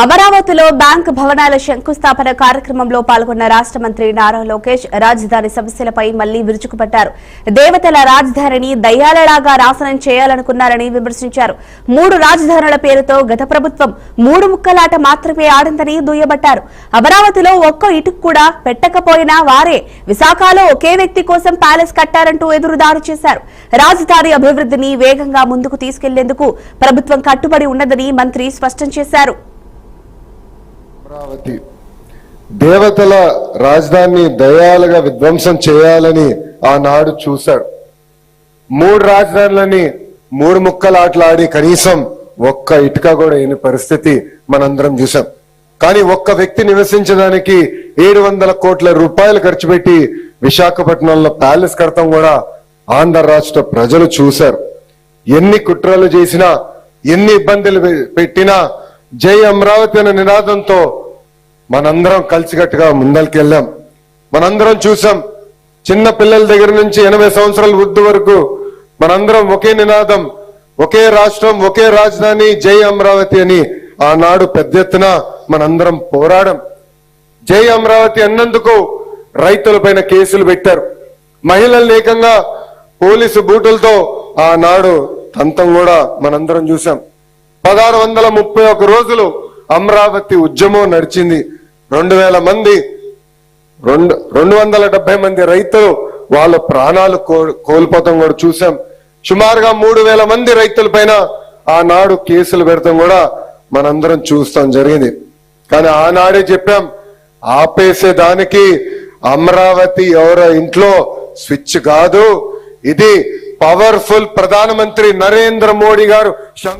అమరావతిలో బ్యాంక్ భవనాల శంకుస్థాపన కార్యక్రమంలో పాల్గొన్న రాష్ట్ర మంత్రి నారా లోకేష్ రాజధాని సమస్యలపై మళ్లీ విరుచుకుపడ్డారు. దేవతల రాజధానిని దయ్యాలలాగా నాశనం చేయాలనుకున్నారని విమర్శించారు. 3 రాజధానుల పేరుతో గత ప్రభుత్వం 3 ముక్కలాట మాత్రమే ఆడిందని దుయ్యబట్టారు. అమరావతిలో ఒక్క ఇటుకు కూడా పెట్టకపోయినా వారే విశాఖలో ఒకే వ్యక్తి కోసం ప్యాలెస్ కట్టారంటూ ఎదురుదాడి చేశారు. రాజధాని అభివృద్ధిని వేగంగా ముందుకు తీసుకెళ్లేందుకు ప్రభుత్వం కట్టుబడి ఉన్నదని మంత్రి స్పష్టం చేశారు. అమరావతి దేవతల రాజధానిని దయాలుగా విధ్వంసం చేయాలని ఆనాడు చూశాడు. 3 రాజధానులని 3 ముక్కలాటలాడి కనీసం ఒక్క ఇటుక కూడా అయిన పరిస్థితి మనందరం చూసాం. కానీ ఒక్క వ్యక్తి నివసించడానికి 700 కోట్ల రూపాయలు ఖర్చు పెట్టి విశాఖపట్నంలో ప్యాలెస్ కడతాం కూడా ఆంధ్ర రాష్ట్ర ప్రజలు చూశారు. ఎన్ని కుట్రలు చేసినా, ఎన్ని ఇబ్బందులు పెట్టినా జై అమరావతి అనే నినాదంతో మనందరం కలిసికట్టుగా ముందరికెళ్ళాం. మనందరం చూసాం. చిన్న పిల్లల దగ్గర నుంచి 80 సంవత్సరాల వృద్ధి వరకు మనందరం ఒకే నినాదం, ఒకే రాష్ట్రం, ఒకే రాజధాని, జై అమరావతి అని ఆనాడు పెద్ద ఎత్తున మనందరం పోరాడం. జై అమరావతి అన్నందుకు రైతులపైన కేసులు పెట్టారు. మహిళల్ని ఏకంగా పోలీసు బూటులతో ఆనాడు తంతం కూడా మనందరం చూసాం. 1631 రోజులు అమరావతి ఉద్యమం నడిచింది. 2000 మంది 270 మంది రైతులు వాళ్ళ ప్రాణాలు కోల్పోతాం కూడా చూసాం. సుమారుగా 3000 మంది రైతుల పైన ఆనాడు కేసులు పెడతాం కూడా మనందరం చూస్తాం జరిగింది. కానీ ఆనాడే చెప్పాం, ఆపేసే దానికి అమరావతి ఎవరో ఇంట్లో స్విచ్ కాదు, ఇది పవర్ఫుల్ ప్రధానమంత్రి నరేంద్ర మోడీ గారు